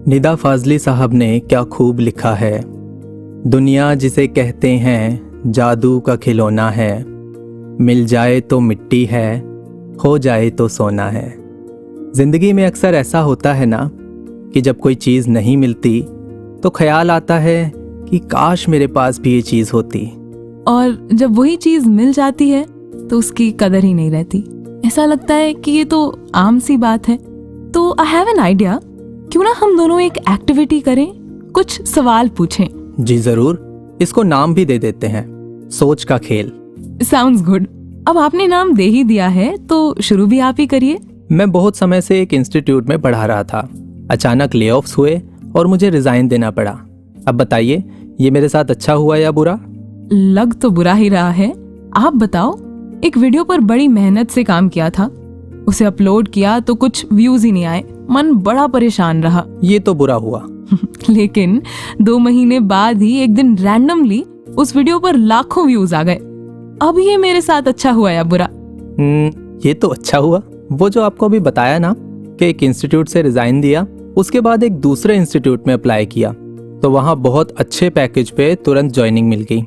निदा फाजली साहब ने क्या खूब लिखा है। दुनिया जिसे कहते हैं जादू का खिलौना है, मिल जाए तो मिट्टी है, हो जाए तो सोना है। जिंदगी में अक्सर ऐसा होता है ना कि जब कोई चीज़ नहीं मिलती तो ख्याल आता है कि काश मेरे पास भी ये चीज़ होती, और जब वही चीज़ मिल जाती है तो उसकी कदर ही नहीं रहती। ऐसा लगता है कि ये तो आम सी बात है। तो आई हैव एन आइडिया, क्यों ना हम दोनों एक एक्टिविटी करें, कुछ सवाल पूछें। जी जरूर, इसको नाम भी दे देते हैं, सोच का खेल। Sounds good. अब आपने नाम दे ही दिया है तो शुरू भी आप ही करिए। मैं बहुत समय से एक इंस्टीट्यूट में पढ़ा रहा था। अचानक लेऑफ्स हुए और मुझे रिजाइन देना पड़ा। अब बताइए, ये मेरे साथ अच्छा हुआ या बुरा? लग तो बुरा ही रहा है। आप बताओ, एक वीडियो पर बड़ी मेहनत से काम किया था, उसे अपलोड किया तो कुछ व्यूज ही नहीं आए, मन बड़ा परेशान रहा। ये तो बुरा हुआ। लेकिन 2 महीने बाद ही एक दिन रैंडमली उस वीडियो पर लाखों व्यूज आ गए। अब ये मेरे साथ अच्छा हुआ या बुरा? ये तो अच्छा हुआ। वो जो आपको अभी बताया ना कि एक इंस्टीट्यूट से रिजाइन दिया, उसके बाद एक दूसरे इंस्टीट्यूट में अप्लाई किया तो वहाँ बहुत अच्छे पैकेज पे तुरंत ज्वाइनिंग मिल गई।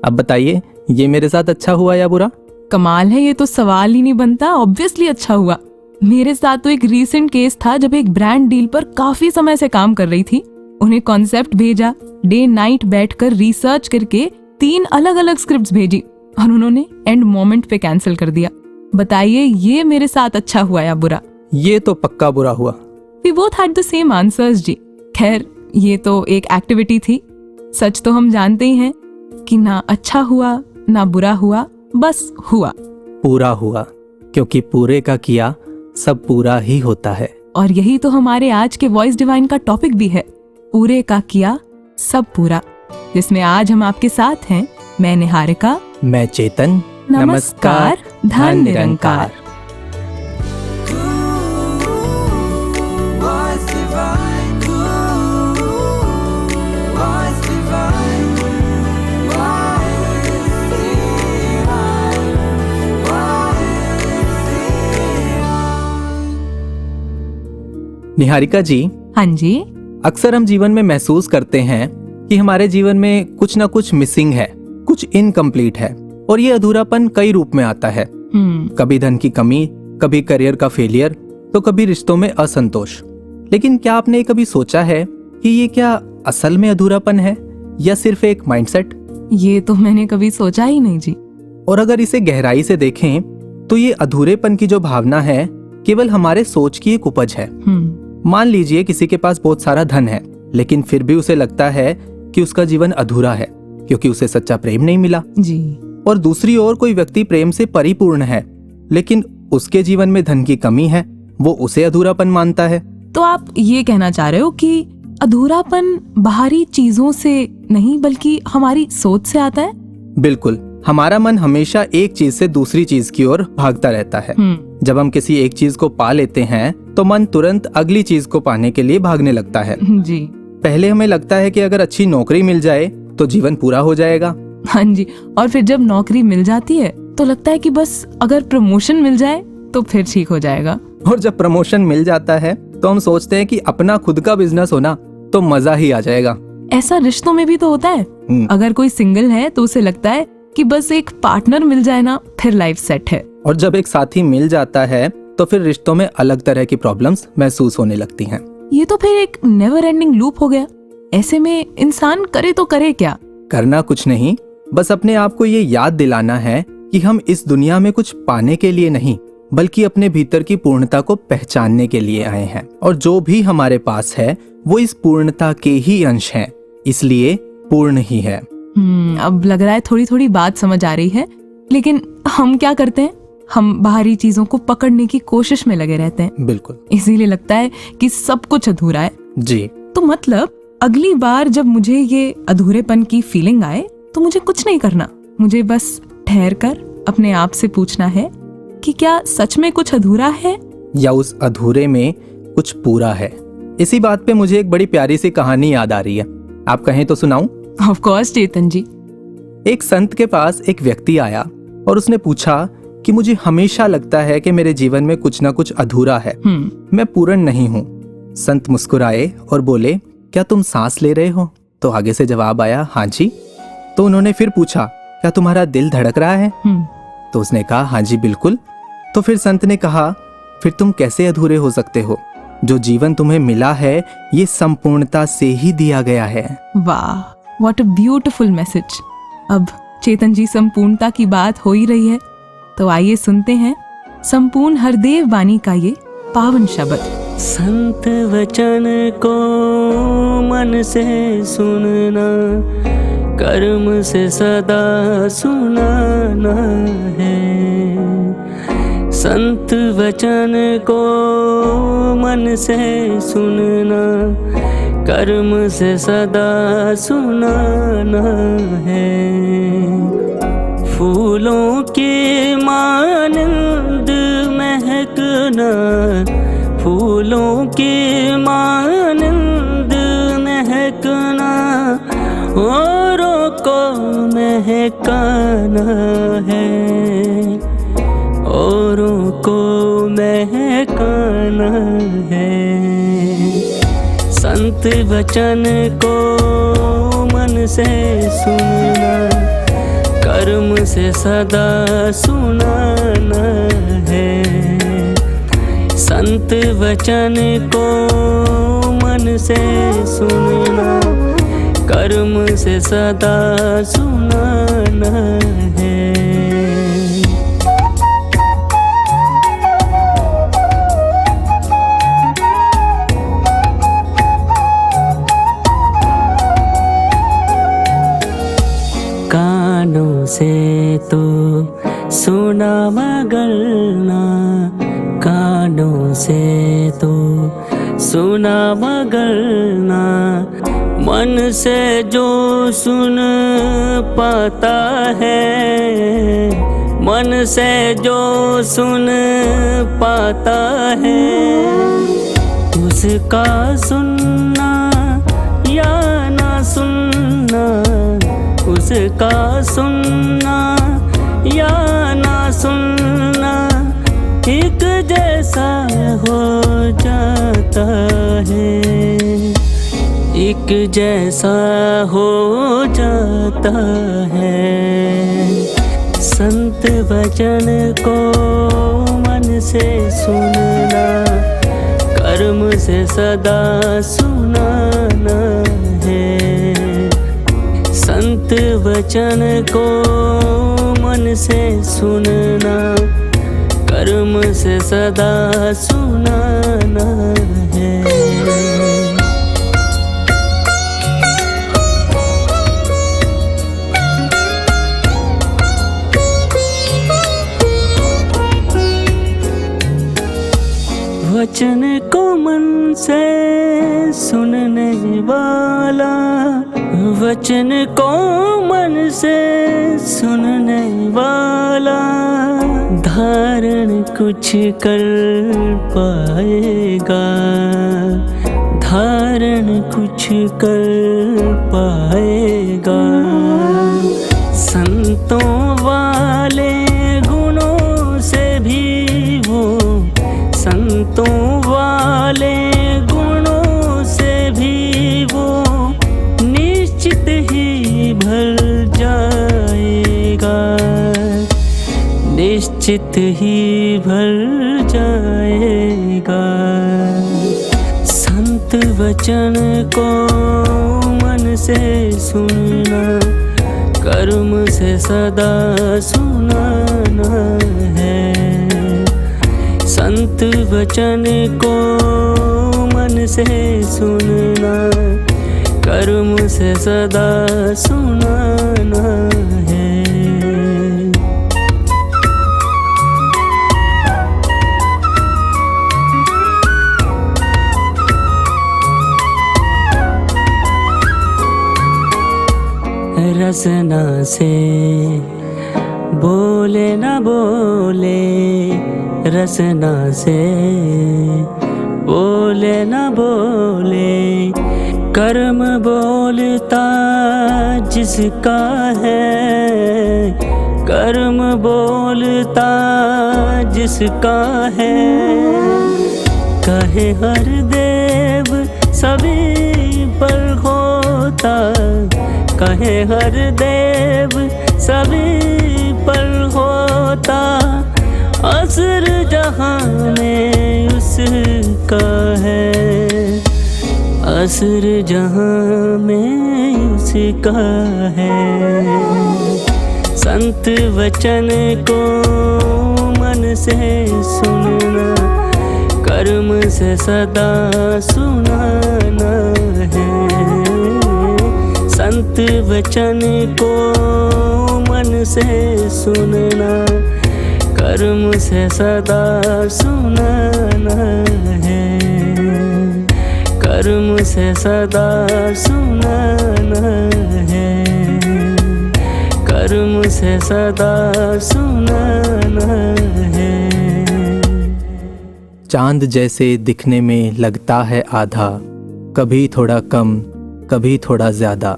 अब बताइए, ये मेरे साथ अच्छा हुआ या बुरा? कमाल है, ये तो सवाल ही नहीं बनता। ऑब्वियसली अच्छा हुआ। मेरे साथ तो एक रीसेंट केस था जब एक ब्रांड डील पर काफी समय से काम कर रही थी। उन्हें कॉन्सेप्ट भेजा, डे नाइट बैठकर रिसर्च करके 3 अलग अलग स्क्रिप्ट्स भेजी और उन्होंने एंड मोमेंट पे कैंसिल कर दिया। बताइए, ये मेरे साथ अच्छा हुआ या बुरा? ये तो पक्का बुरा हुआ। We both had the same answers जी। खैर, ये तो एक एक्टिविटी थी। सच तो हम जानते ही हैं कि ना अच्छा हुआ ना बुरा हुआ, बस हुआ। पूरा हुआ, क्योंकि पूरे का किया सब पूरा ही होता है। और यही तो हमारे आज के वॉइस डिवाइन का टॉपिक भी है, पूरे का किया सब पूरा, जिसमें आज हम आपके साथ हैं। मैं निहारिका, मैं चेतन। नमस्कार, धन निरंकार। निहारिका जी। हाँ जी। अक्सर हम जीवन में महसूस करते हैं कि हमारे जीवन में कुछ ना कुछ मिसिंग है, कुछ इनकम्प्लीट है, और ये अधूरापन कई रूप में आता है। कभी धन की कमी, कभी करियर का फेलियर, तो कभी रिश्तों में असंतोष। लेकिन क्या आपने कभी सोचा है कि ये क्या असल में अधूरापन है या सिर्फ एक माइंडसेट? ये तो मैंने कभी सोचा ही नहीं जी। और अगर इसे गहराई से देखें तो ये अधूरेपन की जो भावना है केवल हमारे सोच की एक उपज है। मान लीजिए किसी के पास बहुत सारा धन है, लेकिन फिर भी उसे लगता है कि उसका जीवन अधूरा है क्योंकि उसे सच्चा प्रेम नहीं मिला जी। और दूसरी ओर कोई व्यक्ति प्रेम से परिपूर्ण है, लेकिन उसके जीवन में धन की कमी है, वो उसे अधूरापन मानता है। तो आप ये कहना चाह रहे हो कि अधूरापन बाहरी चीजों से नहीं बल्कि हमारी सोच से आता है? बिल्कुल। हमारा मन हमेशा एक चीज से दूसरी चीज की ओर भागता रहता है। जब हम किसी एक चीज को पा लेते हैं तो मन तुरंत अगली चीज को पाने के लिए भागने लगता है जी। पहले हमें लगता है कि अगर अच्छी नौकरी मिल जाए तो जीवन पूरा हो जाएगा। हाँ जी। और फिर जब नौकरी मिल जाती है तो लगता है कि बस अगर प्रमोशन मिल जाए तो फिर ठीक हो जाएगा। और जब प्रमोशन मिल जाता है तो हम सोचते हैं कि अपना खुद का बिजनेस होना तो मजा ही आ जाएगा। ऐसा रिश्तों में भी तो होता है। अगर कोई सिंगल है तो उसे लगता है कि बस एक पार्टनर मिल जाए ना, फिर लाइफ सेट है। और जब एक साथी मिल जाता है तो फिर रिश्तों में अलग तरह की प्रॉब्लम्स महसूस होने लगती हैं। ये तो फिर एक नेवर एंडिंग लूप हो गया। ऐसे में इंसान करे तो करे क्या? करना कुछ नहीं, बस अपने आप को ये याद दिलाना है कि हम इस दुनिया में कुछ पाने के लिए नहीं बल्कि अपने भीतर की पूर्णता को पहचानने के लिए आए हैं। और जो भी हमारे पास है वो इस पूर्णता के ही अंश हैं, इसलिए पूर्ण ही है। अब लग रहा है थोड़ी थोड़ी बात समझ आ रही है। लेकिन हम क्या करते हैं, हम बाहरी चीजों को पकड़ने की कोशिश में लगे रहते हैं। बिल्कुल। इसीलिए लगता है कि सब कुछ अधूरा है जी। तो मतलब अगली बार जब मुझे ये अधूरेपन की फीलिंग आए तो मुझे कुछ नहीं करना, मुझे बस ठहर कर अपने आप से पूछना है कि क्या सच में कुछ अधूरा है या उस अधूरे में कुछ पूरा है। इसी बात पे मुझे एक बड़ी प्यारी सी कहानी याद आ रही है, आप कहें तो सुनाऊं? ऑफ कोर्स चेतन जी। एक संत के पास एक व्यक्ति आया और उसने पूछा कि मुझे हमेशा लगता है कि मेरे जीवन में कुछ ना कुछ अधूरा है, मैं पूर्ण नहीं हूँ। संत मुस्कुराए और बोले, क्या तुम सांस ले रहे हो? तो आगे से जवाब आया, हाँ जी। तो उन्होंने फिर पूछा, क्या तुम्हारा दिल धड़क रहा है? तो उसने कहा, हाँ जी बिल्कुल। तो फिर संत ने कहा, फिर तुम कैसे अधूरे हो सकते हो? जो जीवन तुम्हें मिला है ये संपूर्णता से ही दिया गया है। वाह, व्हाट अ ब्यूटीफुल मैसेज। अब चेतन जी, संपूर्णता की बात हो ही रही है, तो आइए सुनते हैं संपूर्ण हरदेव वाणी का ये पावन शब्द। संत वचन को मन से सुनना, कर्म से सदा सुनाना है। संत वचन को मन से सुनना, कर्म से सदा सुनाना है। फूलों की मानंद महकना, फूलों की मानंद महकना, औरों को महकाना है, औरों को महकाना है। संत वचन को मन से सुनना, कर्म से सदा सुनाना है। संत वचन को मन से सुनना, कर्म से सदा सुनाना है। कानों से तो सुना मगर ना, कानों से तो सुना मगर ना, मन से जो सुन पाता है, मन से जो सुन पाता है, उसका सुनना या ना सुनना, उसका सुनना या ना सुनना एक जैसा हो जाता है, एक जैसा हो जाता है। संत वचन को मन से सुनना, कर्म से सदा सुनाना है। संत वचन को मन से सुनना, कर्म से सदा सुनाना है। वचन को मन से सुनने वाला, वचन को मन से सुनने वाला, धारण कुछ कर पाएगा, धारण कुछ कर पाएगा। संतों वाले गुणों से भी वो, संतों वाले गुणों से भी वो निश्चित ही भर जाएगा, निश्चित ही भर जाएगा। संत वचन को मन से सुनना, कर्म से सदा सुनाना है। संत वचन को मन से सुनना, कर्म से सदा सुनाना है। रसना से बोले न बोले, रसना से बोले न बोले, कर्म बोलता जिसका है, कर्म बोलता जिसका है। कहे हर देव सभी पर होता, कहे हर देव सभी पर होता, असर जहां में उसका है, असर जहां में उसका है। संत वचन को मन से सुनना, कर्म से सदा सुनाना है। संत वचन को मन से सुनना, कर्म से सदा सुनाना है, कर्म से सदा सुनाना है, कर्म से सदा सुनाना है। चांद जैसे दिखने में लगता है आधा, कभी थोड़ा कम कभी थोड़ा ज़्यादा,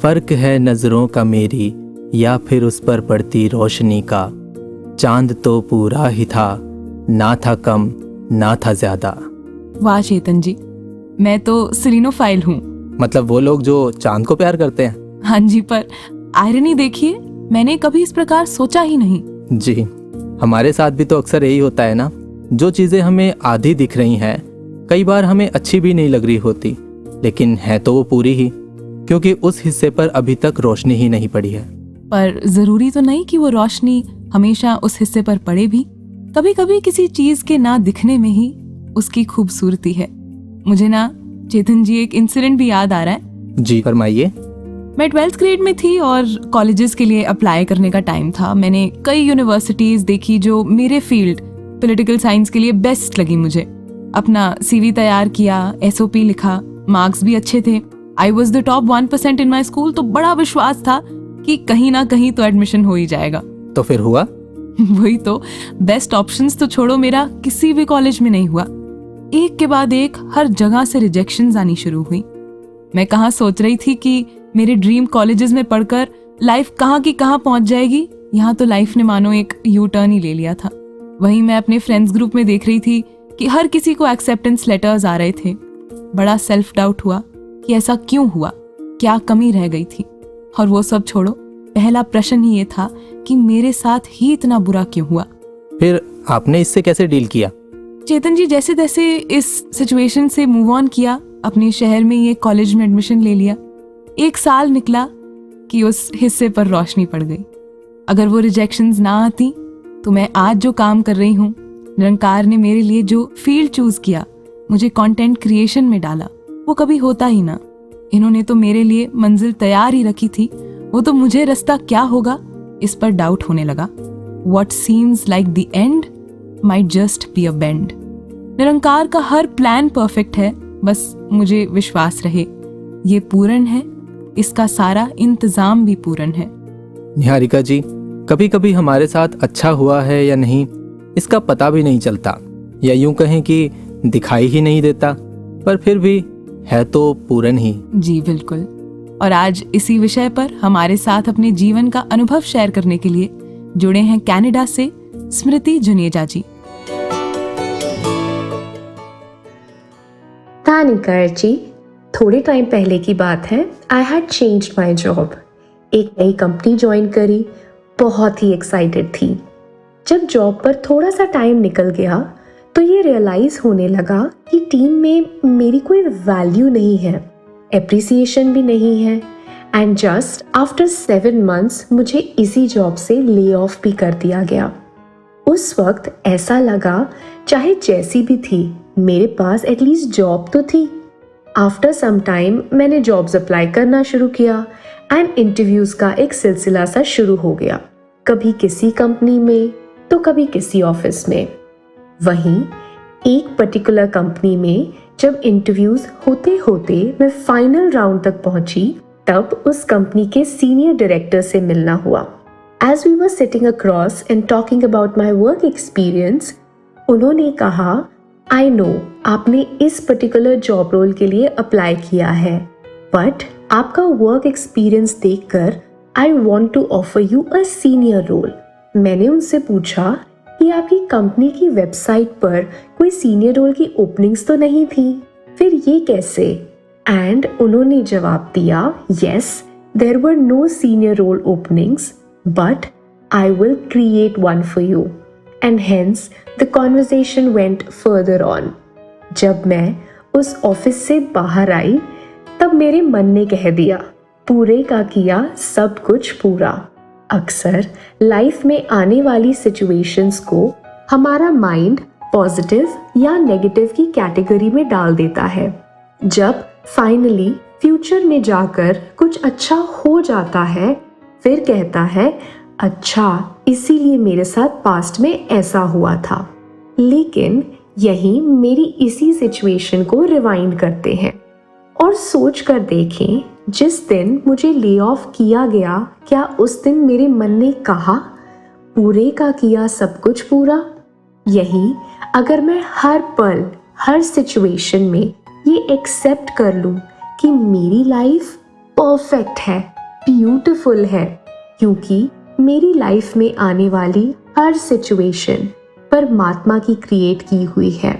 फ़र्क है नज़रों का मेरी या फिर उस पर पड़ती रोशनी का। चांद तो पूरा ही था, ना था कम ना था ज़्यादा। वाह चेतन जी, मैं तो सिलिनोफाइल हूँ। मतलब वो लोग जो चांद को प्यार करते हैं? हाँ जी, पर आयरनी देखिए, मैंने कभी इस प्रकार सोचा ही नहीं। जी, हमारे साथ भी तो अक्सर यही होता है ना। जो चीज़ें हमें आधी दिख रही हैं, कई बार हमें अच्छी भी नहीं लग रही होती, लेकिन है तो वो पूरी ही, क्योंकि उस हिस्से पर अभी तक रोशनी ही नहीं पड़ी है। पर ज़रूरी तो नहीं कि वो रोशनी हमेशा उस हिस्से पर पड़े भी। कभी कभी किसी चीज़ के ना दिखने में ही उसकी खूबसूरती है। मुझे ना चेतन जी एक इंसिडेंट भी याद आ रहा है। जी फरमाइए। मैं 12th ग्रेड में थी और कॉलेजेस के लिए अप्लाई करने का टाइम था। मैंने कई यूनिवर्सिटीज़ देखी जो मेरे फील्ड पॉलिटिकल साइंस के लिए बेस्ट लगी मुझे। अपना CV तैयार किया, SOP लिखा, मार्क्स भी अच्छे थे। I was the top 1% in my school, तो बड़ा विश्वास था कि कहीं ना कहीं तो एडमिशन हो ही जाएगा। तो फिर हुआ? वही तो, बेस्ट ऑप्शंस तो छोड़ो, मेरा किसी भी कॉलेज में नहीं हुआ। एक के बाद एक हर जगह से रिजेक्शंस आनी शुरू हुई। मैं कहाँ सोच रही थी कि मेरे ड्रीम कॉलेजेस में पढ़कर लाइफ कहाँ की कहाँ पहुंच जाएगी, यहाँ तो लाइफ ने मानो एक यू टर्न ही ले लिया था। वहीं मैं अपने फ्रेंड्स ग्रुप में देख रही थी कि हर किसी को एक्सेप्टेंस लेटर्स आ रहे थे। बड़ा सेल्फ डाउट हुआ कि ऐसा क्यों हुआ, क्या कमी रह गई थी। और वो सब छोड़ो, पहला प्रश्न ही ये था कि मेरे साथ ही इतना बुरा क्यों हुआ। फिर आपने इससे कैसे डील किया? चेतन जी, जैसे तैसे इस सिचुएशन से मूव ऑन किया। अपने शहर में ही एक कॉलेज में एडमिशन ले लिया। 1 साल निकला कि उस हिस्से पर रोशनी पड़ गई। अगर वो रिजेक्शंस ना आती तो मैं आज जो काम कर रही हूँ, निरंकार ने मेरे लिए जो फील्ड चूज किया, मुझे कंटेंट क्रिएशन में डाला, वो कभी होता ही ना। इन्होंने तो मेरे लिए मंजिल तैयार ही रखी थी, वो तो मुझे रास्ता क्या होगा इस पर डाउट होने लगा। What seems like the end might just be a bend। निरंकार का हर प्लान परफेक्ट है, बस मुझे विश्वास रहे ये पूर्ण है, इसका सारा इंतजाम भी पूर्ण है। निहारिका जी, कभी कभी हमारे साथ अच्छा हुआ है या नहीं इसका पता भी नहीं चलता, या यूं कहें कि दिखाई ही नहीं देता, पर फिर भी है तो पूर्ण ही। जी बिल्कुल। और आज इसी विषय पर हमारे साथ अपने जीवन का अनुभव शेयर करने के लिए जुड़े हैं कनाडा से स्मृति जुनेजा जी। निकर जी, थोड़े टाइम पहले की बात है। I had changed my job, एक नई कंपनी ज्वाइन करी, बहुत ही एक्साइटेड थी। जब जॉब पर थोड़ा सा टाइम निकल गया तो ये रियलाइज होने लगा कि टीम में मेरी कोई वैल्यू नहीं है, एप्रिसिएशन भी नहीं है। एंड जस्ट आफ्टर 7 months मुझे इसी जॉब से ले ऑफ भी कर दिया गया। उस वक्त ऐसा लगा चाहे जैसी भी थी, मेरे पास एटलीस्ट जॉब तो थी। आफ्टर सम टाइम मैंने जॉब्स अप्लाई करना शुरू किया एंड इंटरव्यूज का एक सिलसिला सा शुरू हो गया, कभी किसी कंपनी में तो कभी किसी ऑफिस में। वहीं एक पर्टिकुलर कंपनी में जब इंटरव्यूज होते होते मैं फाइनल राउंड तक पहुंची, तब उस कंपनी के सीनियर डायरेक्टर से मिलना हुआ। As we were sitting across and talking about my work experience, उन्होंने कहा, I know आपने इस पर्टिकुलर जॉब रोल के लिए अप्लाई किया है, बट आपका वर्क एक्सपीरियंस देखकर I want to offer you a senior role। मैंने उनसे पूछा कि आपकी कंपनी की वेबसाइट पर कोई सीनियर रोल की ओपनिंग्स तो नहीं थी। फिर ये कैसे? एंड उन्होंने जवाब दिया, yes, there were no senior role openings, but I will create one for you. And hence the conversation went further on. जब मैं उस ऑफिस से बाहर आई तब मेरे मन ने कह दिया, पूरे का किया सब कुछ पूरा। अक्सर लाइफ में आने वाली सिचुएशंस को हमारा माइंड पॉजिटिव या नेगेटिव की कैटेगरी में डाल देता है। जब फाइनली फ्यूचर में जाकर कुछ अच्छा हो जाता है, फिर कहता है, अच्छा इसीलिए मेरे साथ पास्ट में ऐसा हुआ था। लेकिन यही मेरी इसी सिचुएशन को रिवाइंड करते हैं और सोच कर देखें, जिस दिन मुझे ले ऑफ किया गया, क्या उस दिन मेरे मन ने कहा, पूरे का किया सब कुछ पूरा? यही अगर मैं हर पल हर सिचुएशन में ये एक्सेप्ट कर लूं कि मेरी लाइफ परफेक्ट है, ब्यूटीफुल है, क्योंकि मेरी लाइफ में आने वाली हर सिचुएशन परमात्मा की क्रिएट की हुई है।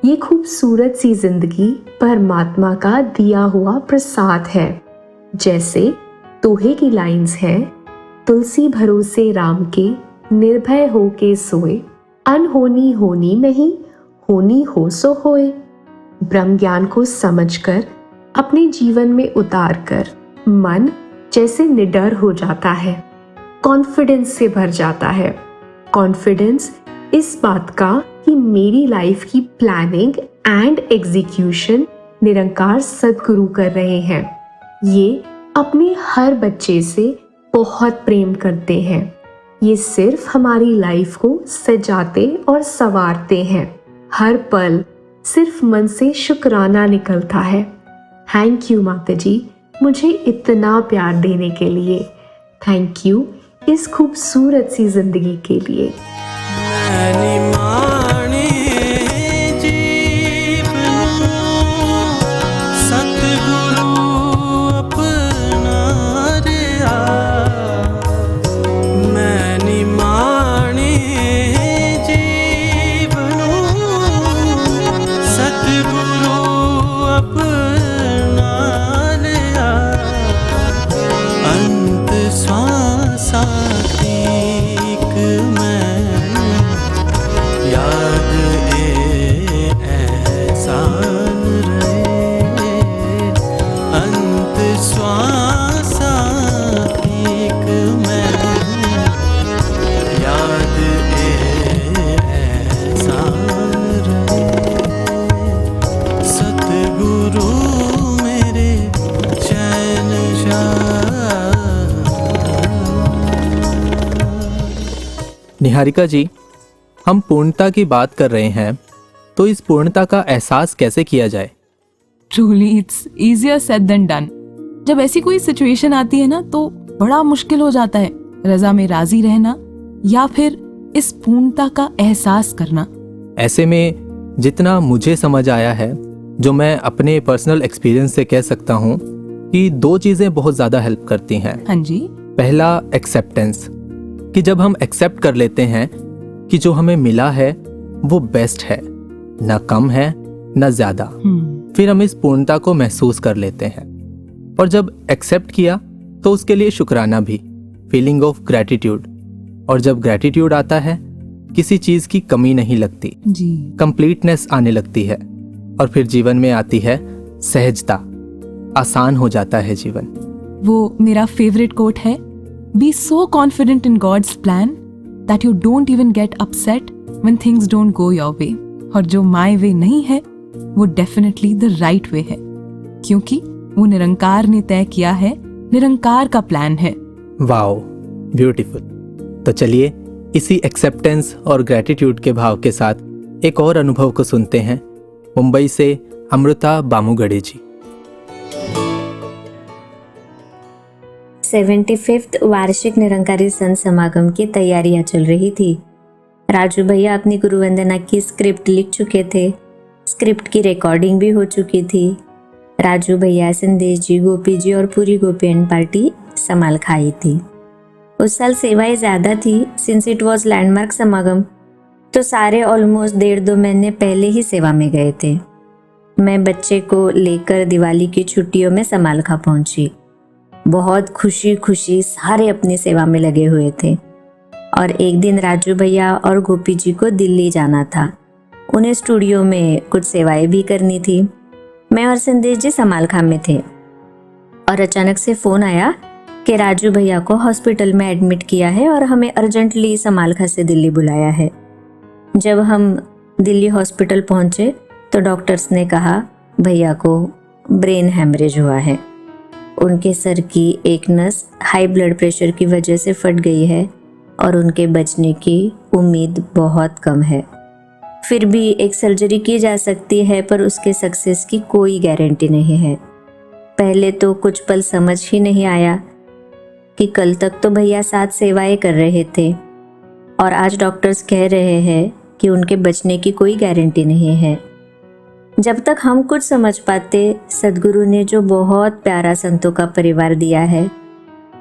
ये खूबसूरत सी जिंदगी परमात्मा का दिया हुआ प्रसाद है। जैसे दोहे की लाइंस हैं, तुलसी भरोसे राम के, निर्भय हो के सोए, अनहोनी होनी नहीं, होनी हो सो होए। ब्रह्म ज्ञान को समझकर अपने जीवन में उतार कर मन जैसे निडर हो जाता है, कॉन्फिडेंस से भर जाता है। कॉन्फिडेंस इस बात का कि मेरी लाइफ की प्लानिंग एंड एग्जीक्यूशन निरंकार सदगुरु कर रहे हैं। ये अपने हर बच्चे से बहुत प्रेम करते हैं। ये सिर्फ हमारी लाइफ को सजाते और संवारते हैं। हर पल सिर्फ मन से शुक्राना निकलता है। थैंक यू माता जी, मुझे इतना प्यार देने के लिए। थैंक यू इस खूबसूरत सी जिंदगी के लिए। निहारिका जी, हम पूर्णता की बात कर रहे हैं, तो इस पूर्णता का एहसास कैसे किया जाए? Truly it's easier said than done. जब ऐसी कोई सिचुएशन आती है ना, तो बड़ा मुश्किल हो जाता है रजा में राजी रहना या फिर इस पूर्णता का एहसास करना। ऐसे में जितना मुझे समझ आया है, जो मैं अपने पर्सनल एक्सपीरियंस से कह सकता हूँ कि दो चीजें बहुत ज्यादा हेल्प करती हैं। हाँ जी। पहला एक्सेप्टेंस, कि जब हम एक्सेप्ट कर लेते हैं कि जो हमें मिला है वो बेस्ट है, ना कम है ना ज्यादा, फिर हम इस पूर्णता को महसूस कर लेते हैं। और जब एक्सेप्ट किया तो उसके लिए शुक्राना भी, फीलिंग ऑफ ग्रैटिट्यूड। और जब ग्रैटिट्यूड आता है, किसी चीज की कमी नहीं लगती जी, कंप्लीटनेस आने लगती है। और फिर जीवन में आती है सहजता, आसान हो जाता है जीवन। वो मेरा फेवरेट कोट है, Be so confident in God's plan that you don't even get upset when things don't go your way. और जो my way नहीं है, वो definitely the right way है, क्योंकि वो निरंकार ने तय किया है, निरंकार का प्लान है। Wow, beautiful. तो चलिए इसी एक्सेप्टेंस और ग्रेटिट्यूड के भाव के साथ एक और अनुभव को सुनते हैं। मुंबई से अमृता बामुगड़े जी। 75th वार्षिक निरंकारी संत समागम की तैयारियां चल रही थी। राजू भैया अपनी गुरु वंदना की स्क्रिप्ट लिख चुके थे। स्क्रिप्ट की रिकॉर्डिंग भी हो चुकी थी। राजू भैया, संदेश जी, गोपी जी और पूरी गोपी एंड पार्टी संभाल खाई थी। उस साल सेवाएं ज़्यादा थी, सिंस इट वॉज लैंडमार्क समागम, तो सारे ऑलमोस्ट 1.5-2 महीने पहले ही सेवा में गए थे। मैं बच्चे को लेकर दिवाली की छुट्टियों में समालखा पहुंची। बहुत खुशी खुशी सारे अपनी सेवा में लगे हुए थे और एक दिन राजू भैया और गोपी जी को दिल्ली जाना था। उन्हें स्टूडियो में कुछ सेवाएं भी करनी थी। मैं और संदेश जी समालखा में थे और अचानक से फ़ोन आया कि राजू भैया को हॉस्पिटल में एडमिट किया है और हमें अर्जेंटली समालखा से दिल्ली बुलाया है। जब हम दिल्ली हॉस्पिटल पहुंचे तो डॉक्टर्स ने कहा भैया को ब्रेन हैमरेज हुआ है। उनके सर की एक नस हाई ब्लड प्रेशर की वजह से फट गई है और उनके बचने की उम्मीद बहुत कम है। फिर भी एक सर्जरी की जा सकती है पर उसके सक्सेस की कोई गारंटी नहीं है। पहले तो कुछ पल समझ ही नहीं आया कि कल तक तो भैया साथ सेवाएं कर रहे थे और आज डॉक्टर्स कह रहे हैं कि उनके बचने की कोई गारंटी नहीं है। जब तक हम कुछ समझ पाते, सद्गुरु ने जो बहुत प्यारा संतों का परिवार दिया है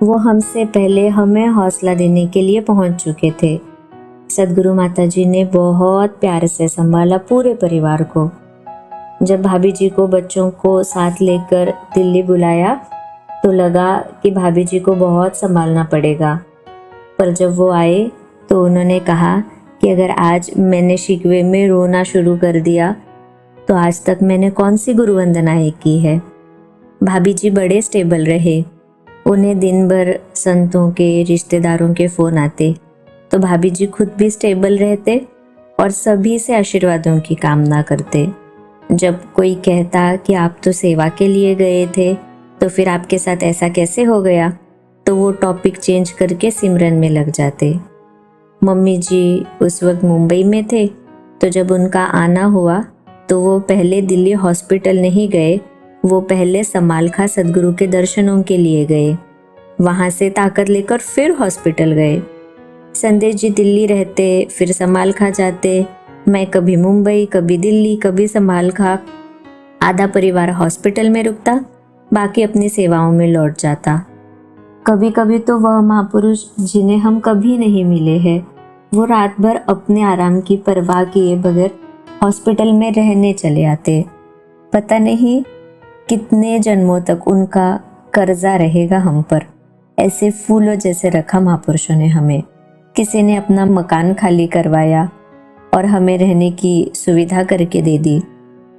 वो हमसे पहले हमें हौसला देने के लिए पहुंच चुके थे। सद्गुरु माता जी ने बहुत प्यार से संभाला पूरे परिवार को। जब भाभी जी को बच्चों को साथ लेकर दिल्ली बुलाया तो लगा कि भाभी जी को बहुत संभालना पड़ेगा, पर जब वो आए तो उन्होंने कहा कि अगर आज मैंने शिकवे में रोना शुरू कर दिया तो आज तक मैंने कौन सी गुरु वंदनाएं की है। भाभी जी बड़े स्टेबल रहे। उन्हें दिन भर संतों के रिश्तेदारों के फ़ोन आते तो भाभी जी खुद भी स्टेबल रहते और सभी से आशीर्वादों की कामना करते। जब कोई कहता कि आप तो सेवा के लिए गए थे तो फिर आपके साथ ऐसा कैसे हो गया, तो वो टॉपिक चेंज करके सिमरन में लग जाते। मम्मी जी उस वक्त मुंबई में थे तो जब उनका आना हुआ तो वो पहले दिल्ली हॉस्पिटल नहीं गए, वो पहले समालखा सद्गुरु के दर्शनों के लिए गए। वहाँ से ताकत लेकर फिर हॉस्पिटल गए। संदेश जी दिल्ली रहते फिर समालखा जाते। मैं कभी मुंबई, कभी दिल्ली, कभी समालखा। आधा परिवार हॉस्पिटल में रुकता, बाकी अपनी सेवाओं में लौट जाता। कभी कभी तो वह महापुरुष जिन्हें हम कभी नहीं मिले हैं, वो रात भर अपने आराम की परवाह किए बगैर हॉस्पिटल में रहने चले आते। पता नहीं कितने जन्मों तक उनका कर्जा रहेगा हम पर। ऐसे फूलों जैसे रखा महापुरुषों ने हमें। किसी ने अपना मकान खाली करवाया और हमें रहने की सुविधा करके दे दी।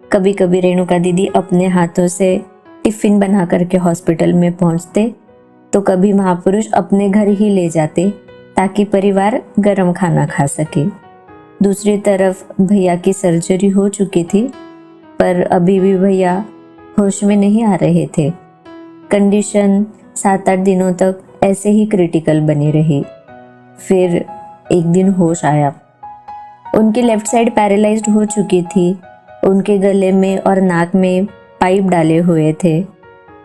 कभी कभी रेणुका दीदी अपने हाथों से टिफ़िन बना करके हॉस्पिटल में पहुंचते तो कभी महापुरुष अपने घर ही ले जाते ताकि परिवार गर्म खाना खा सके। दूसरी तरफ भैया की सर्जरी हो चुकी थी पर अभी भी भैया होश में नहीं आ रहे थे। कंडीशन 7-8 दिनों तक ऐसे ही क्रिटिकल बनी रही। फिर एक दिन होश आया। उनकी लेफ्ट साइड पैरालाइज्ड हो चुकी थी। उनके गले में और नाक में पाइप डाले हुए थे।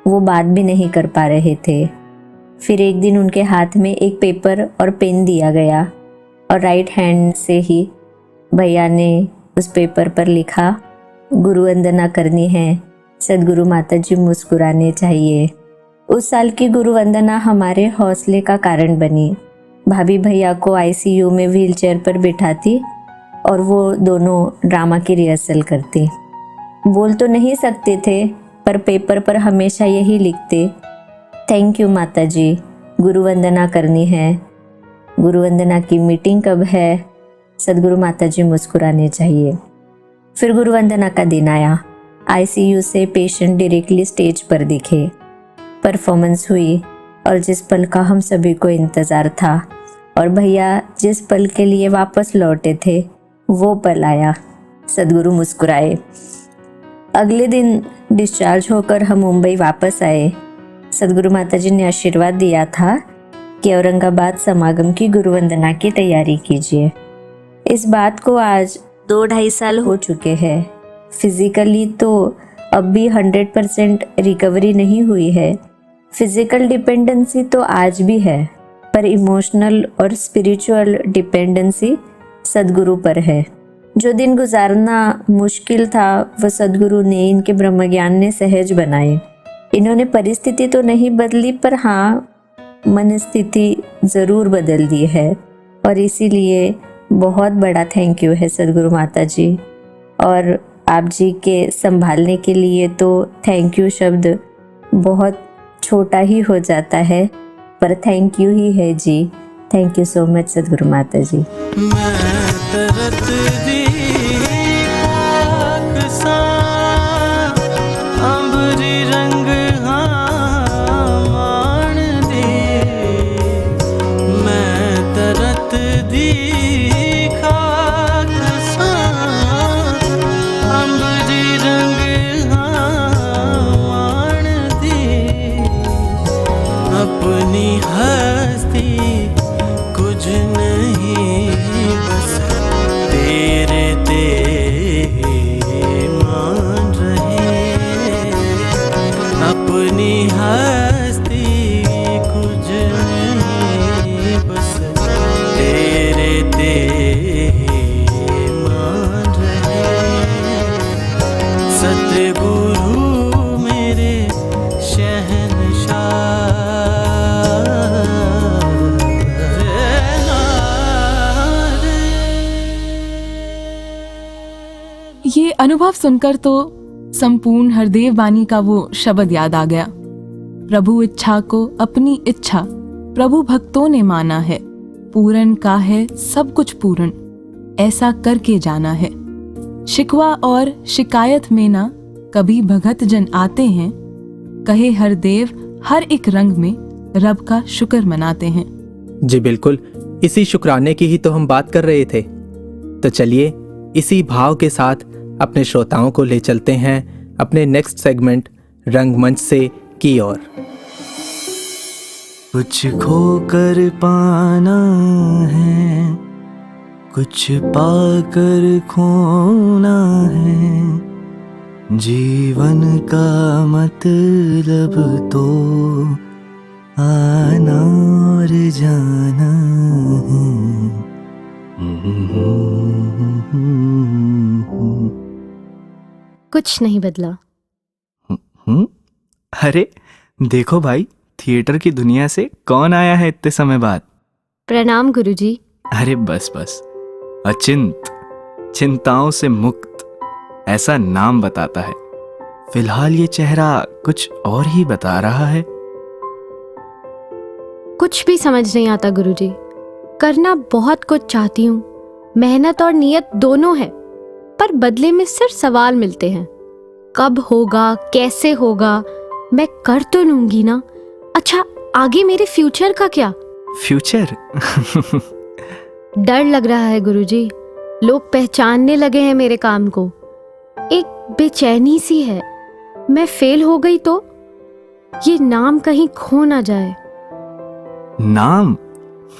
वो बात भी नहीं कर पा रहे थे। फिर एक दिन उनके हाथ में एक पेपर और पेन दिया गया और राइट हैंड से ही भैया ने उस पेपर पर लिखा, गुरु वंदना करनी है, सद्गुरु माता जी मुस्कुराने चाहिए। उस साल की गुरु वंदना हमारे हौसले का कारण बनी। भाभी भैया को आईसीयू में व्हीलचेयर पर बिठाती और वो दोनों ड्रामा की रिहर्सल करते। बोल तो नहीं सकते थे पर पेपर पर हमेशा यही लिखते, थैंक यू माता जी, गुरु वंदना करनी है। गुरु वंदना की मीटिंग कब है? सद्गुरु माता जी मुस्कुराने चाहिए। फिर गुरु वंदना का दिन आया। आईसीयू से पेशेंट डायरेक्टली स्टेज पर दिखे। परफॉर्मेंस हुई और जिस पल का हम सभी को इंतज़ार था और भैया जिस पल के लिए वापस लौटे थे वो पल आया। सद्गुरु मुस्कुराए। अगले दिन डिस्चार्ज होकर हम मुंबई वापस आए। सद्गुरु माता जी ने आशीर्वाद दिया था कि औरंगाबाद समागम की गुरु वंदना की तैयारी कीजिए। इस बात को आज 2-2.5 साल हो चुके हैं। फिजिकली तो अब भी 100% रिकवरी नहीं हुई है। फिजिकल डिपेंडेंसी तो आज भी है पर इमोशनल और स्पिरिचुअल डिपेंडेंसी सद्गुरु पर है। जो दिन गुजारना मुश्किल था वह सद्गुरु ने, इनके ब्रह्म ज्ञान ने सहज बनाए। इन्होंने परिस्थिति तो नहीं बदली पर हाँ मन स्थिति ज़रूर बदल दी है और इसीलिए बहुत बड़ा थैंक यू है सद्गुरु माता जी। और आप जी के संभालने के लिए तो थैंक यू शब्द बहुत छोटा ही हो जाता है, पर थैंक यू ही है जी। थैंक यू सो मच सदगुरु माता जी। मैं तरत दी खाक सा अंबरी रंग हाण दे, मैं तरत दी खाक सा अंबरी रंग हाण दे, अपनी हस्ती कुछ नहीं बस तेरे ते मान रहे, अपनी हस्ती कुछ नहीं बस तेरे ते मान रहे, सतगुरु मेरे शहंशाह। ये अनुभव सुनकर तो संपूर्ण हरदेव वाणी का वो शब्द याद आ गया, प्रभु इच्छा को अपनी इच्छा प्रभु भक्तों ने माना है, पूरन का है सब कुछ पूर्ण, ऐसा करके जाना है। शिकवा और शिकायत में ना कभी भगत जन आते हैं, कहे हरदेव हर एक रंग में रब का शुक्र मनाते हैं। जी बिल्कुल, इसी शुक्राने की ही तो हम बात कर रहे थे। तो चलिए इसी भाव के साथ अपने श्रोताओं को ले चलते हैं अपने नेक्स्ट सेगमेंट रंगमंच से की ओर। कुछ खोकर पाना है, कुछ पाकर खोना है, जीवन का मतलब तो आना और जाना है। कुछ नहीं बदला। अरे देखो भाई, थिएटर की दुनिया से कौन आया है इतने समय बाद? प्रणाम गुरुजी। अरे बस बस, अचिंत, चिंताओं से मुक्त, ऐसा नाम बताता है। फिलहाल ये चेहरा कुछ और ही बता रहा है। कुछ भी समझ नहीं आता गुरुजी। करना बहुत कुछ चाहती हूँ, मेहनत और नियत दोनों है, पर बदले में सिर्फ सवाल मिलते हैं। कब होगा, कैसे होगा, मैं कर तो लूंगी ना। अच्छा, आगे मेरे फ्यूचर का क्या? फ्यूचर? डर लग रहा है गुरुजी। लोग पहचानने लगे हैं मेरे काम को। एक बेचैनी सी है, मैं फेल हो गई तो ये नाम कहीं खो ना जाए। नाम?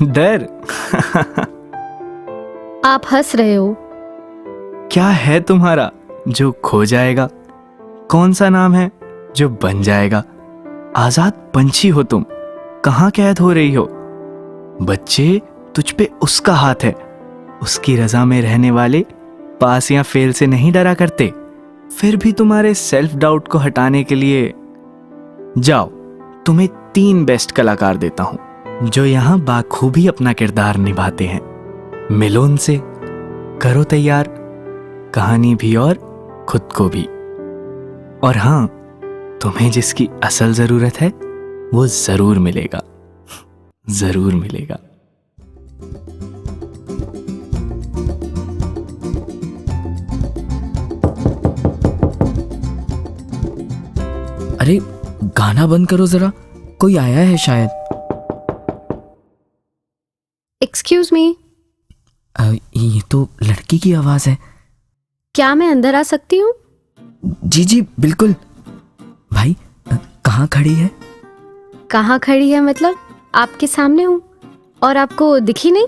डर? आप हंस रहे हो। क्या है तुम्हारा जो खो जाएगा? कौन सा नाम है जो बन जाएगा? आजाद पंछी हो तुम, कहाँ कैद हो रही हो? बच्चे, तुझ पे उसका हाथ है। उसकी रजा में रहने वाले पास या फेल से नहीं डरा करते। फिर भी तुम्हारे सेल्फ डाउट को हटाने के लिए जाओ, तुम्हें 3 बेस्ट कलाकार देता हूं जो यहां बाखूबी अपना किरदार निभाते हैं। मिलो उनसे, करो तैयार, कहानी भी और खुद को भी। और हां, तुम्हें जिसकी असल जरूरत है वो जरूर मिलेगा, जरूर मिलेगा। अरे गाना बंद करो जरा, कोई आया है शायद। Excuse me. ये तो लड़की की आवाज है। क्या मैं अंदर आ सकती हूँ? जी जी बिल्कुल। भाई कहाँ खड़ी है? कहाँ खड़ी है मतलब? आपके सामने हूँ और आपको दिखी नहीं?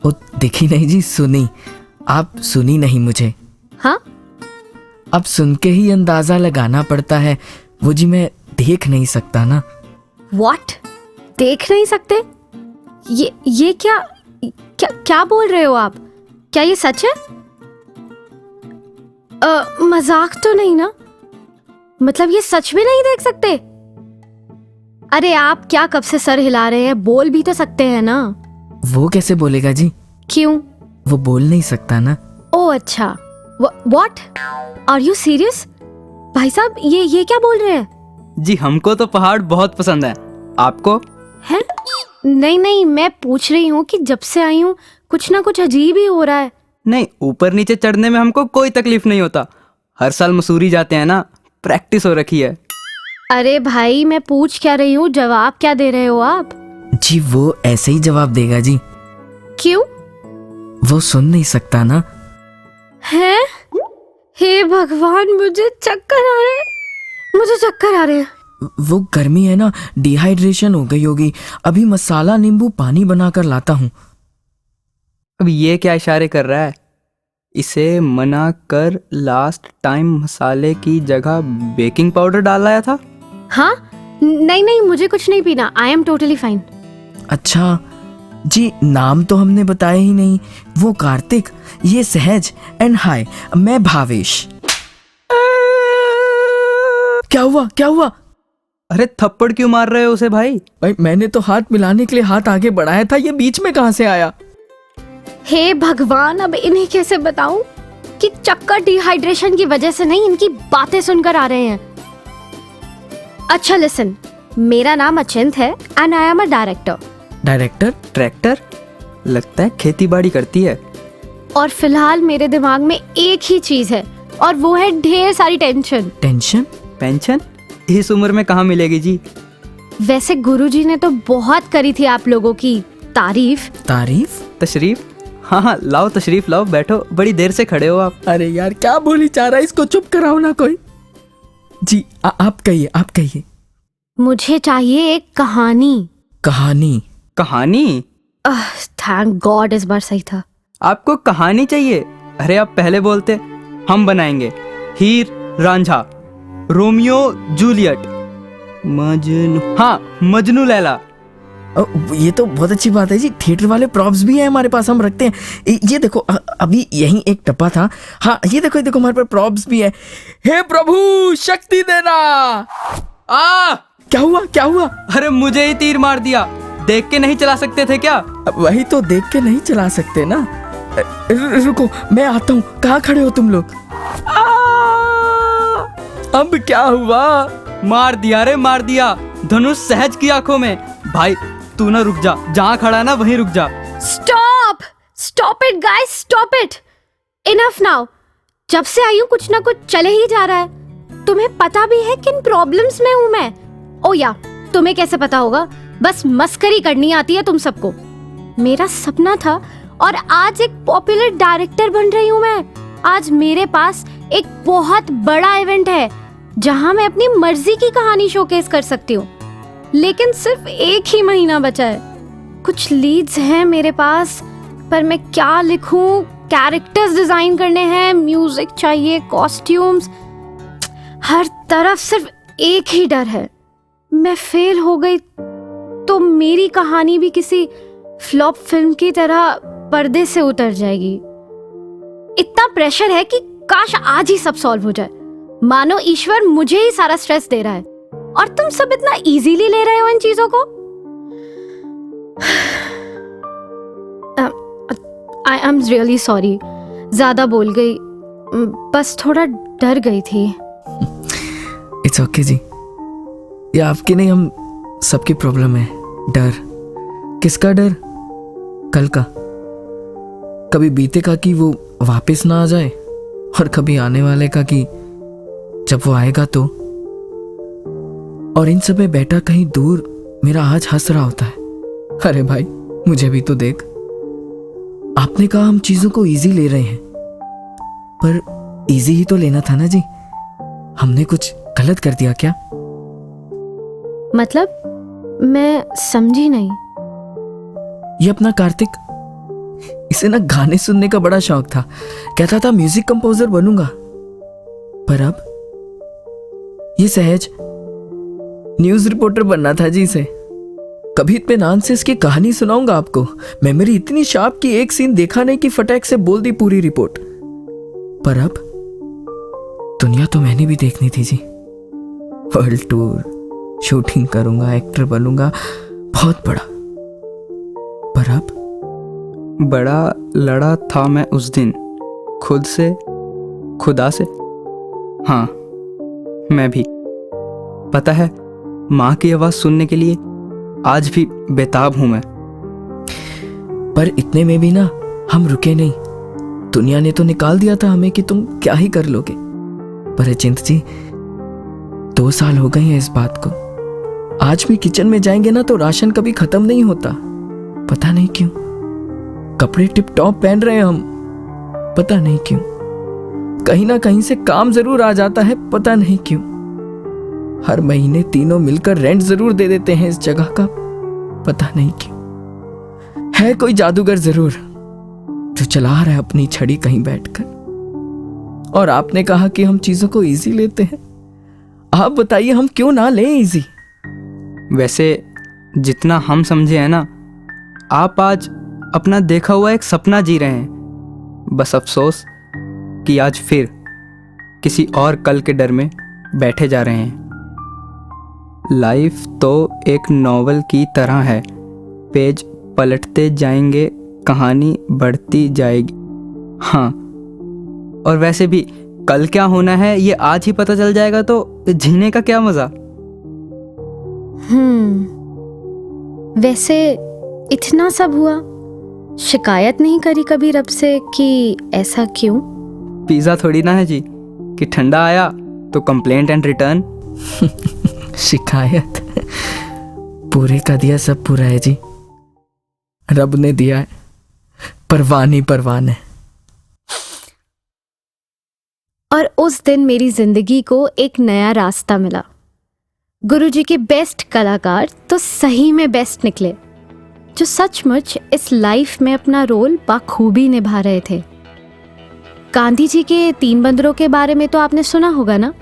ओ दिखी नहीं जी, सुनी। आप सुनी नहीं मुझे। हाँ, अब सुन के ही अंदाजा लगाना पड़ता है। वो जी मैं देख नहीं सकता ना। व्हाट? देख नहीं सकते? ये क्या क्या क्या बोल रहे हो आप? क्या ये सच है? मजाक तो नहीं ना? मतलब ये सच में नहीं देख सकते? अरे आप क्या कब से सर हिला रहे हैं? बोल भी तो सकते हैं ना। वो कैसे बोलेगा जी? क्यों? वो बोल नहीं सकता ना। ओ अच्छा, व्हाट? Are you serious? भाई साहब ये क्या बोल रहे हैं? जी हमको तो पहाड़ बहुत पसंद है, आपको? हैं? नहीं, मैं पूछ रही हूँ कि जब से आई हूँ कुछ ना कुछ अजीब ही हो रहा है। नहीं, ऊपर नीचे चढ़ने में हमको कोई तकलीफ नहीं होता। हर साल मसूरी जाते हैं ना, प्रैक्टिस हो रखी है। अरे भाई मैं पूछ क्या रही हूँ, जवाब क्या दे रहे हो आप? जी वो ऐसे ही जवाब देगा जी। क्यों? वो सुन नहीं सकता ना। हैं? हे भगवान, मुझे चक्कर आ रहे हैं, मुझे चक्कर आ रहे हैं। वो गर्मी है ना, डिहाइड्रेशन हो गई होगी। अभी मसाला नींबू पानी बनाकर लाता हूँ। अब ये क्या इशारे कर रहा है? इसे मना कर, लास्ट टाइम मसाले की जगह बेकिंग पाउडर डाल आया था। हाँ नहीं, मुझे कुछ नहीं पीना, आई एम टोटली फाइन। अच्छा जी, नाम तो हमने बताया ही नहीं। वो कार्तिक, ये सहज एंड हाय, मैं भावेश। क्या हुआ? अरे थप्पड़ क्यों मार रहे हो उसे भाई? भाई मैंने तो हाथ मिलाने के लिए हाथ आगे बढ़ाया था, ये बीच में कहाँ से आया? हे भगवान, अब इन्हें कैसे बताऊं कि चक्कर डिहाइड्रेशन की वजह से नहीं, इनकी बातें सुनकर आ रहे हैं। अच्छा लिसन, मेरा नाम अचिंत है and I am a director. Director? Tractor? लगता है खेती बाड़ी करती है। और फिलहाल मेरे दिमाग में एक ही चीज है और वो है ढेर सारी टेंशन। पेंशन? इस उम्र में कहाँ मिलेगी जी? वैसे गुरुजी ने तो बहुत करी थी आप लोगों की तारीफ। तशरीफ? हाँ, लाओ तशरीफ लाओ, बैठो, बड़ी देर से खड़े हो आप। अरे यार क्या बोली जा रहा है, इसको चुप कराओ ना कोई। जी आप कहिए। मुझे चाहिए एक कहानी। कहानी? थैंक गॉड, इस बार सही था। आपको कहानी चाहिए? अरे आप पहले बोलते, हम बनाएंगे। हीर रांझा, रोमियो जूलियट, मजनू लैला। ये तो बहुत अच्छी बात है जी। थिएटर वाले प्रॉप्स भी हैं हमारे पास, हम रखते हैं। ये देखो, अभी यहीं एक डब्बा था। हाँ ये देखो हमारे पास प्रॉप्स भी है। हे प्रभु शक्ति देना। क्या हुआ? अरे मुझे ही तीर मार दिया। देख के नहीं चला सकते थे क्या? वही तो, देख के नहीं चला सकते ना। रुको मैं आता हूँ, कहाँ खड़े हो तुम लोग? अब क्या हुआ? मार दिया धनुष सहज की आंखों में। भाई तू ना रुक जा, जहाँ खड़ा है ना वहीं रुक जा। Stop it guys, stop it, enough now. जब से आई हूँ कुछ ना कुछ चले ही जा रहा है। तुम्हें पता भी है किन प्रॉब्लम्स में हूँ मैं? ओ या तुम्हें कैसे पता होगा, बस मस्करी करनी आती है तुम सबको। मेरा सपना था और आज एक पॉपुलर डायरेक्टर बन रही हूँ मैं। आज मेरे पास एक बहुत बड़ा इवेंट है जहाँ मैं अपनी मर्जी की कहानी शोकेस कर सकती हूँ, लेकिन सिर्फ एक ही महीना बचा है। कुछ लीड्स हैं मेरे पास, पर मैं क्या लिखूं? कैरेक्टर्स डिजाइन करने हैं, म्यूजिक चाहिए, कॉस्ट्यूम्स, हर तरफ सिर्फ एक ही डर है, मैं फेल हो गई तो मेरी कहानी भी किसी फ्लॉप फिल्म की तरह पर्दे से उतर जाएगी। इतना प्रेशर है कि काश आज ही सब सॉल्व हो जाए। मानो ईश्वर मुझे ही सारा स्ट्रेस दे रहा है और तुम सब इतना इजीली ले रहे हो इन चीजों को। आई एम रियली सॉरी, ज्यादा बोल गई, बस थोड़ा डर गई थी। इट्स ओके जी, ये आपकी नहीं हम सबकी प्रॉब्लम है। डर किसका डर? कल का, कभी बीते का कि वो वापस ना आ जाए, और कभी आने वाले का कि जब वो आएगा तो। और इन सब में बैठा कहीं दूर मेरा आज हंस रहा होता है। अरे भाई मुझे भी तो देख। आपने कहा हम चीजों को इजी ले रहे हैं, पर इजी ही तो लेना था ना जी। हमने कुछ गलत कर दिया क्या? मतलब मैं समझी नहीं। ये अपना कार्तिक, इसे ना गाने सुनने का बड़ा शौक था, कहता था म्यूजिक कंपोजर बनूंगा। पर अब ये सहज न्यूज रिपोर्टर बनना था जी इसे। कभी इत्मीनान से इसकी कहानी सुनाऊंगा आपको। मेमोरी इतनी शार्प कि एक सीन देखा नहीं कि फटाक से बोल दी पूरी रिपोर्ट। पर अब दुनिया तो मैंने भी देखनी थी जी। वर्ल्ड टूर, शूटिंग करूंगा, एक्टर बनूंगा, बहुत बड़ा। पर अब बड़ा लड़ा था मैं उस दिन खुद से, खुदा से? हाँ, मैं भी। पता है, माँ की आवाज़ सुनने के लिए आज भी बेताब हूँ मैं। पर इतने में भी ना हम रुके नहीं। दुनिया ने तो निकाल दिया था हमें कि तुम क्या ही कर लोगे। पर चिंत जी, 2 साल हो गए हैं इस बात को। आज भी किचन में जाएंगे ना तो राशन कभी खत्म नहीं होता। पता नहीं क्यों। कपड़े टिप टॉप पहन रहे हैं हम, पता नहीं क्यों। कहीं ना कहीं से काम जरूर आ जाता है, पता नहीं क्यों। हर महीने तीनों मिलकर रेंट जरूर दे देते हैं इस जगह का, पता नहीं क्यों। है कोई जादूगर जरूर जो चला रहा है अपनी छड़ी कहीं बैठकर। और आपने कहा कि हम चीजों को इजी लेते हैं। आप बताइए, हम क्यों ना लें इजी? वैसे जितना हम समझे हैं ना, आप आज अपना देखा हुआ एक सपना जी रहे हैं। बस अफसोस कि आज फिर किसी और कल के डर में बैठे जा रहे हैं। लाइफ तो एक नॉवल की तरह है, पेज पलटते जाएंगे, कहानी बढ़ती जाएगी। हाँ, और वैसे भी कल क्या होना है ये आज ही पता चल जाएगा, तो जीने का क्या मजा। वैसे इतना सब हुआ, शिकायत नहीं करी कभी रब से कि ऐसा क्यों? पिज़्ज़ा थोड़ी ना है जी कि ठंडा आया तो कंप्लेंट एंड रिटर्न। शिकायत पूरे का दिया सब पूरा है जी। रब ने दिया है, परवान ही परवान है। और उस दिन मेरी जिंदगी को एक नया रास्ता मिला। गुरुजी के बेस्ट कलाकार तो सही में बेस्ट निकले, जो सचमुच इस लाइफ में अपना रोल बखूबी निभा रहे थे। गांधी जी के 3 बंदरों के बारे में तो आपने सुना होगा ना।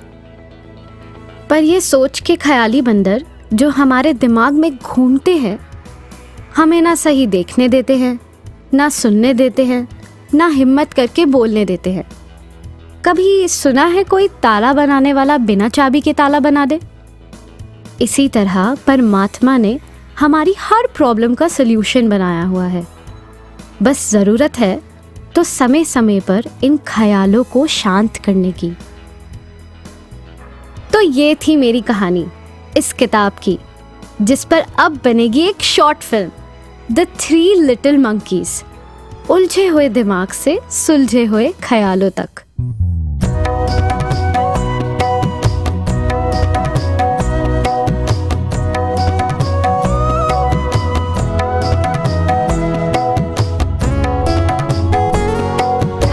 पर ये सोच के ख्याली बंदर जो हमारे दिमाग में घूमते हैं, हमें ना सही देखने देते हैं, ना सुनने देते हैं, ना हिम्मत करके बोलने देते हैं। कभी सुना है कोई ताला बनाने वाला बिना चाबी के ताला बना दे? इसी तरह परमात्मा ने हमारी हर प्रॉब्लम का सल्यूशन बनाया हुआ है। बस ज़रूरत है तो समय समय पर इन ख्यालों को शांत करने की। तो ये थी मेरी कहानी इस किताब की, जिस पर अब बनेगी एक short film, the 3 little monkeys, उलझे हुए दिमाग से सुलझे हुए ख्यालों तक।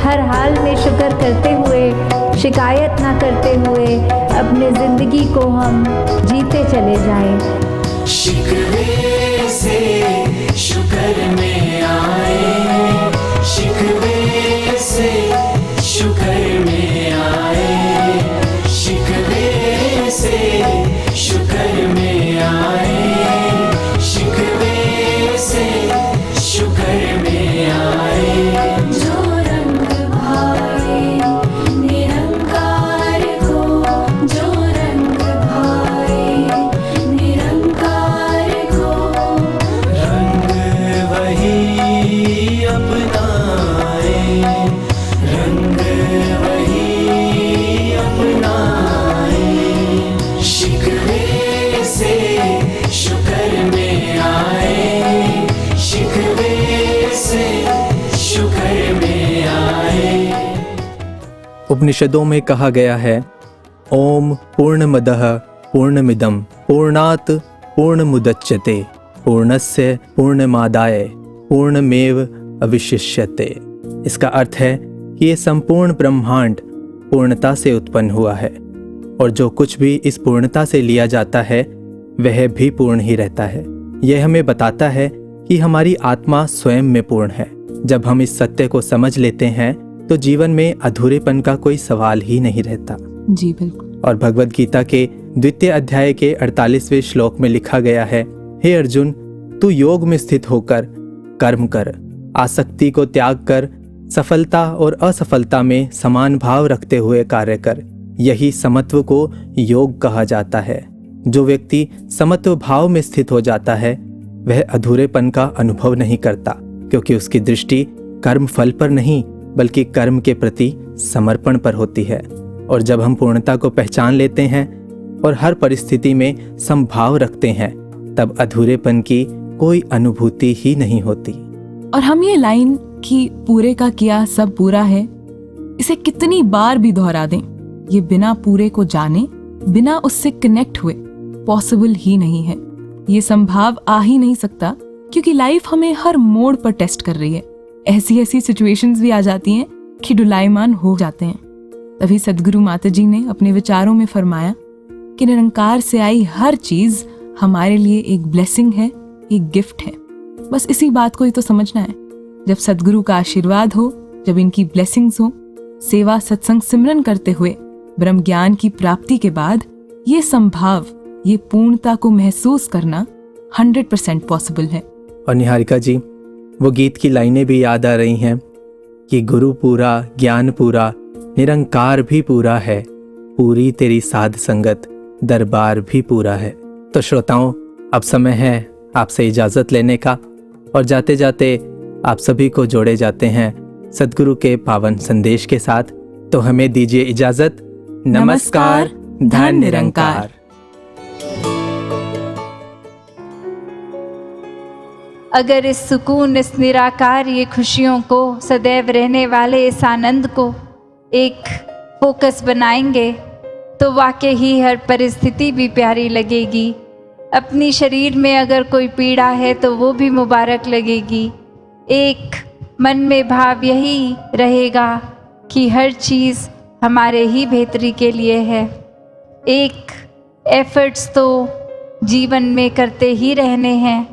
हर हाल में शुक्र करते हुए, शिकायत ना करते हुए अपने जिंदगी को हम जीते चले जाएं। शिकवे से शुक्र में आए, शिकवे से शुक्र में आए, शिकवे से शुक्र में आए, शिकवे से शुक्र में आए। जो रंग भाए निरंकार को, जो रंग भाए निरंकार को, रंग वही अपनाए, रंग वही अपनाए। शिकवे से शुक्र में आए, शिकवे से शुक्र में आए। उपनिषदों में कहा गया है, ओम पूर्णमदः पूर्णमिदं पूर्णात् पूर्णमुदच्यते पूर्णस्य पूर्णमादाय पूर्णमेव अवशिष्यते। इसका अर्थ है कि ये संपूर्ण ब्रह्मांड पूर्णता से उत्पन्न हुआ है, और जो कुछ भी इस पूर्णता से लिया जाता है वह भी पूर्ण ही रहता है। यह हमें बताता है कि हमारी आत्मा स्वयं में पूर्ण है। जब हम इस सत्य को समझ लेते हैं तो जीवन में अधूरेपन का कोई सवाल ही नहीं रहता। जी बिल्कुल। और भगवद गीता के 2वें अध्याय के 48वें श्लोक में लिखा गया है, हे अर्जुन, तू योग में स्थित होकर कर्म कर, आसक्ति को त्याग कर, सफलता और असफलता में समान भाव रखते हुए कार्य कर। यही समत्व को योग कहा जाता है। जो व्यक्ति समत्व भाव में स्थित हो जाता है वह अधूरेपन का अनुभव नहीं करता, क्योंकि उसकी दृष्टि कर्म फल पर नहीं बल्कि कर्म के प्रति समर्पण पर होती है। और जब हम पूर्णता को पहचान लेते हैं और हर परिस्थिति में समभाव रखते हैं, तब अधूरेपन की कोई अनुभूति ही नहीं होती। और हम ये लाइन कि पूरे का किया सब पूरा है, इसे कितनी बार भी दोहरा दें, ये बिना पूरे को जाने, बिना उससे कनेक्ट हुए पॉसिबल ही नहीं है। ये संभाव आ ही नहीं सकता, क्योंकि लाइफ हमें हर मोड़ पर टेस्ट कर रही है। ऐसी ऐसी सिचुएशंस भी आ जाती हैं कि डुलायमान हो जाते हैं। तभी सदगुरु माता जी ने अपने विचारों में फरमाया कि निरंकार से आई हर चीज हमारे लिए एक ब्लेसिंग है, एक गिफ्ट है। बस इसी बात को ही तो समझना है। जब सदगुरु का आशीर्वाद हो, जब इनकी ब्लेसिंग्स हो, सेवा सत्संग सिमरन करते हुए ब्रह्म ज्ञान की प्राप्ति के बाद ये संभाव, ये पूर्णता को महसूस करना 100% पॉसिबल है। और निहारिका जी, वो गीत की लाइनें भी याद आ रही हैं कि गुरु पूरा, ज्ञान पूरा, निरंकार भी पूरा है, पूरी तेरी साध संगत, दरबार भी पूरा है। तो श्रोताओं, अब समय है आपसे इजाज़त लेने का, और जाते जाते आप सभी को जोड़े जाते हैं सदगुरु के पावन संदेश के साथ। तो हमें दीजिए इजाज़त। नमस्कार, धन निरंकार। अगर इस सुकून, इस निराकार, ये खुशियों को, सदैव रहने वाले इस आनंद को एक फोकस बनाएंगे तो वाकई ही हर परिस्थिति भी प्यारी लगेगी। अपनी शरीर में अगर कोई पीड़ा है तो वो भी मुबारक लगेगी। एक मन में भाव यही रहेगा कि हर चीज़ हमारे ही बेहतरी के लिए है। एक एफर्ट्स तो जीवन में करते ही रहने हैं,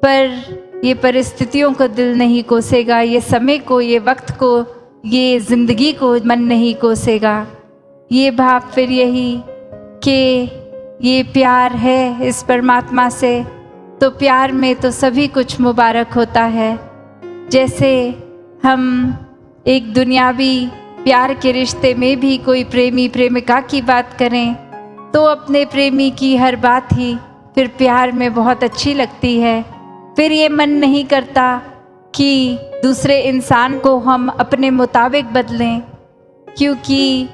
पर ये परिस्थितियों को दिल नहीं कोसेगा, ये समय को, ये वक्त को, ये ज़िंदगी को मन नहीं कोसेगा। ये भाव फिर यही कि ये प्यार है इस परमात्मा से, तो प्यार में तो सभी कुछ मुबारक होता है। जैसे हम एक दुनियावी प्यार के रिश्ते में भी कोई प्रेमी प्रेमिका की बात करें तो अपने प्रेमी की हर बात ही फिर प्यार में बहुत अच्छी लगती है। फिर ये मन नहीं करता कि दूसरे इंसान को हम अपने मुताबिक बदलें, क्योंकि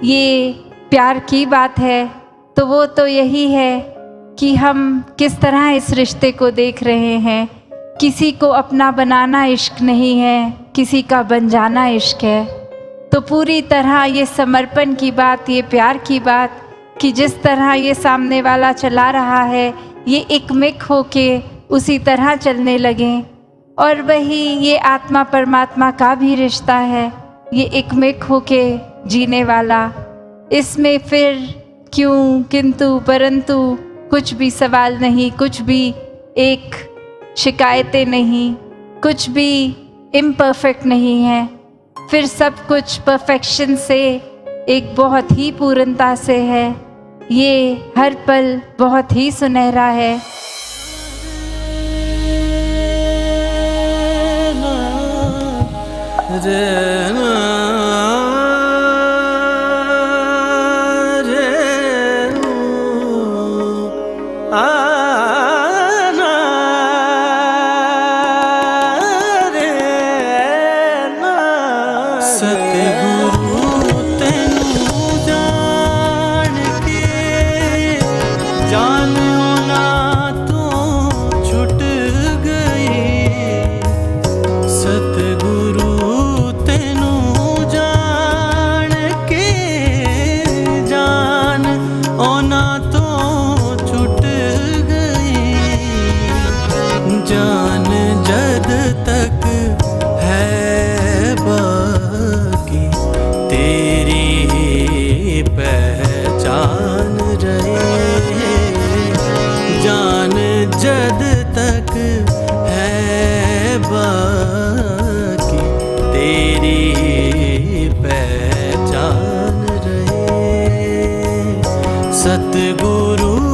ये प्यार की बात है तो वो तो यही है कि हम किस तरह इस रिश्ते को देख रहे हैं। किसी को अपना बनाना इश्क नहीं है, किसी का बन जाना इश्क है। तो पूरी तरह ये समर्पण की बात, ये प्यार की बात कि जिस तरह ये सामने वाला चला रहा है, ये एकमिक होके उसी तरह चलने लगें। और वही ये आत्मा परमात्मा का भी रिश्ता है, ये एकमिक होके जीने वाला। इसमें फिर क्यों, किंतु, परंतु कुछ भी सवाल नहीं, कुछ भी एक शिकायतें नहीं, कुछ भी इम्परफेक्ट नहीं है। फिर सब कुछ परफेक्शन से, एक बहुत ही पूर्णता से है। ये हर पल बहुत ही सुनहरा है। सतगुरु